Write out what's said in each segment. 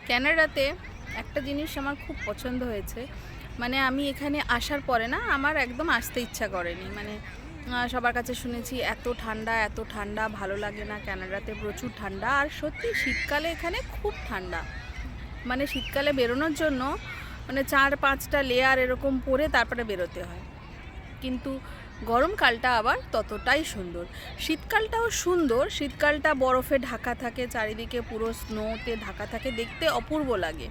ক্যানাডাতে একটা জিনিস আমার খুব পছন্দ হয়েছে, মানে আমি এখানে আসার পরে না আমার একদম আসতে ইচ্ছা করেনি। মানে সবার কাছে শুনেছি এত ঠান্ডা এত ঠান্ডা, ভালো লাগে না, ক্যানাডাতে প্রচুর ঠান্ডা। আর সত্যি শীতকালে এখানে খুব ঠান্ডা, মানে শীতকালে বেরোনোর জন্য মানে 4-5টা লেয়ার এরকম পরে তারপরে বেরোতে হয়। কিন্তু গরমকালটা আবার ততটাই সুন্দর। শীতকালটাও সুন্দর, শীতকালটা বরফে ঢাকা থাকে, চারিদিকে পুরো স্নোতে ঢাকা থাকে, দেখতে অপূর্ব লাগে,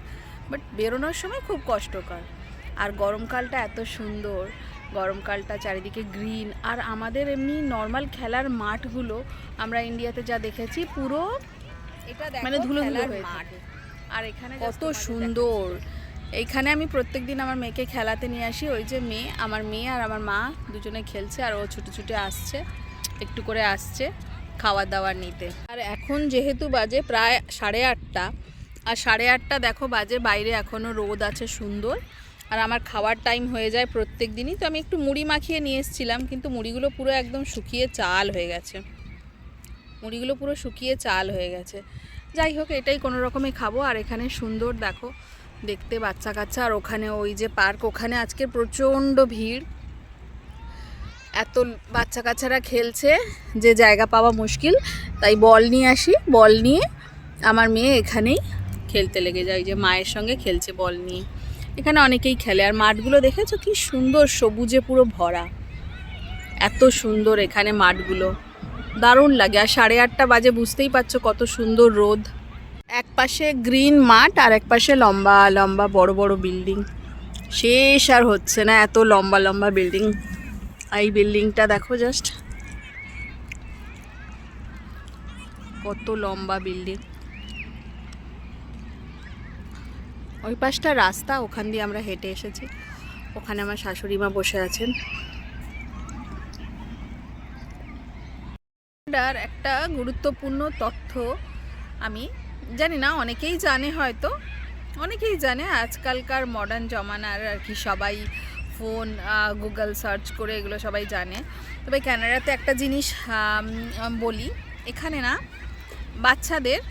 বাট বেরোনোর সময় খুব কষ্টকর। আর গরমকালটা এত সুন্দর, গরমকালটা চারিদিকে গ্রিন। আর আমাদের এমনি নর্মাল খেলার মাঠগুলো আমরা ইন্ডিয়াতে যা দেখেছি পুরো এটা মানে ধুলো ধুলো হয়ে থাকে, আর এখানে কত সুন্দর। এইখানে আমি প্রত্যেক দিন আমার মেয়েকে খেলাতে নিয়ে আসি। ওই যে মেয়ে, আমার মেয়ে আর আমার মা দুজনে খেলছে, আর ও ছুটে ছুটে আসছে, একটু করে আসছে খাওয়া দাওয়ার নিতে। আর এখন যেহেতু বাজে প্রায় 8:30, আর 8:30 দেখো বাজে, বাইরে এখনও রোদ আছে সুন্দর। আর আমার খাওয়ার টাইম হয়ে যায় প্রত্যেক দিনই। তো আমি একটু মুড়ি মাখিয়ে নিয়ে এসেছিলাম, কিন্তু মুড়িগুলো পুরো একদম শুকিয়ে চাল হয়ে গেছে, মুড়িগুলো পুরো শুকিয়ে চাল হয়ে গেছে। যাই হোক, এটাই কোনো রকমে খাবো। আর এখানে সুন্দর দেখো দেখতে বাচ্চা কাচ্চা। আর ওখানে ওই যে পার্ক, ওখানে আজকে প্রচণ্ড ভিড়, এত বাচ্চা কাচ্চারা খেলছে যে জায়গা পাওয়া মুশকিল। তাই বল নিয়ে আসি, বল নিয়ে আমার মেয়ে এখানেই খেলতে লেগে যায়, যে মায়ের সঙ্গে খেলছে বল নিয়ে। এখানে অনেকেই খেলে। আর মাঠগুলো দেখেছো কি সুন্দর, সবুজে পুরো ভরা, এত সুন্দর এখানে মাঠগুলো, দারুণ লাগে। আর 8:30 বাজে, বুঝতেই পারছো কত সুন্দর রোদ। এক পাশে গ্রিন মাঠ আর এক পাশে লম্বা লম্বা বড় বড় বিল্ডিং, শেষ আর হচ্ছে না, এত লম্বা লম্বা বিল্ডিং। এই বিল্ডিংটা দেখো জাস্ট, কত লম্বা বিল্ডিং। ওই পাশটা রাস্তা, ওখান দিয়ে আমরা হেঁটে এসেছি। ওখানে আমার শাশুড়ি মা বসে আছেন। একটা গুরুত্বপূর্ণ তথ্য আমি জানি না, অনেকেই জানে, হয়তো অনেকেই জানে, আজকালকার মডার্ন জমানার আর কি সবাই ফোন গুগল সার্চ করে এগুলো সবাই জানে। তবে ক্যানাডাতে একটা জিনিস বলি, এখানে না বাচ্চাদের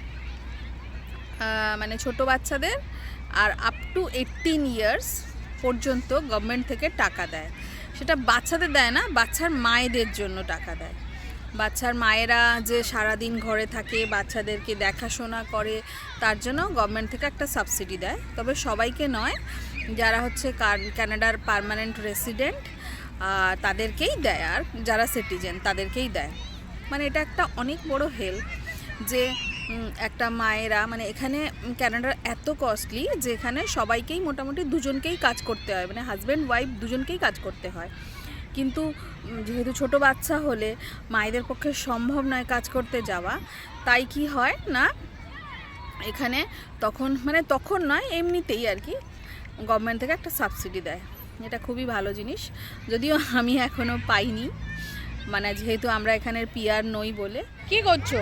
মানে ছোট বাচ্চাদের আর আপ টু 18 ইয়ার্স পর্যন্ত গভর্নমেন্ট থেকে টাকা দেয়। সেটা বাচ্চাদের দেয় না, বাচ্চার মায়েদের জন্য টাকা দেয়। বাচ্চার মায়েরা যে সারাদিন ঘরে থাকে, বাচ্চাদেরকে দেখাশোনা করে, তার জন্য গভর্নমেন্ট থেকে একটা সাবসিডি দেয়। তবে সবাইকে নয়, যারা হচ্ছে ক্যানাডার পার্মানেন্ট রেসিডেন্ট তাদেরকেই দেয়, আর যারা সিটিজেন তাদেরকেই দেয়। মানে এটা একটা অনেক বড় হেল্প, যে একটা মায়েরা, মানে এখানে ক্যানাডার এত কস্টলি যে এখানে সবাইকেই মোটামুটি দুজনকেই কাজ করতে হয়, মানে হাজব্যান্ড ওয়াইফ দুজনকেই কাজ করতে হয়। কিন্তু যেহেতু ছোট বাচ্চা হলে মায়েদের পক্ষে সম্ভব নয় কাজ করতে যাওয়া, তাই কি হয় না এখানে তখন, মানে তখন নয় এমনিতেই আর কি, গভর্নমেন্ট থেকে একটা সাবসিডি দেয়। এটা খুবই ভালো জিনিস, যদিও আমি এখনও পাইনি, মানে যেহেতু আমরা এখানের পিআর নই বলে। কি করছো?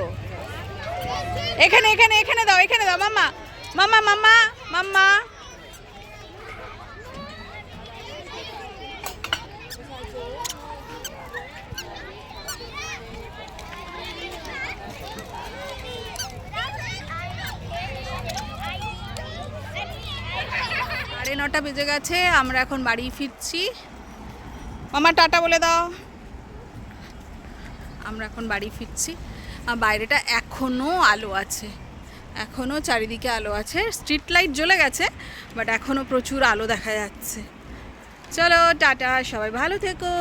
এখানে এখানে এখানে দাও, এখানে দাও মাম্মা, মাম্মা মাম্মা মাম্মা। সাড়ে 9টা বেজে গেছে, আমরা এখন বাড়ি ফিরছি। মামা টাটা বলে দাও। আমরা এখন বাড়ি ফিরছি। আর বাইরেটা এখনও আলো আছে, এখনও চারিদিকে আলো আছে। স্ট্রিট লাইট জ্বলে গেছে, বাট এখনও প্রচুর আলো দেখা যাচ্ছে। চলো টাটা, সবাই ভালো থেকো।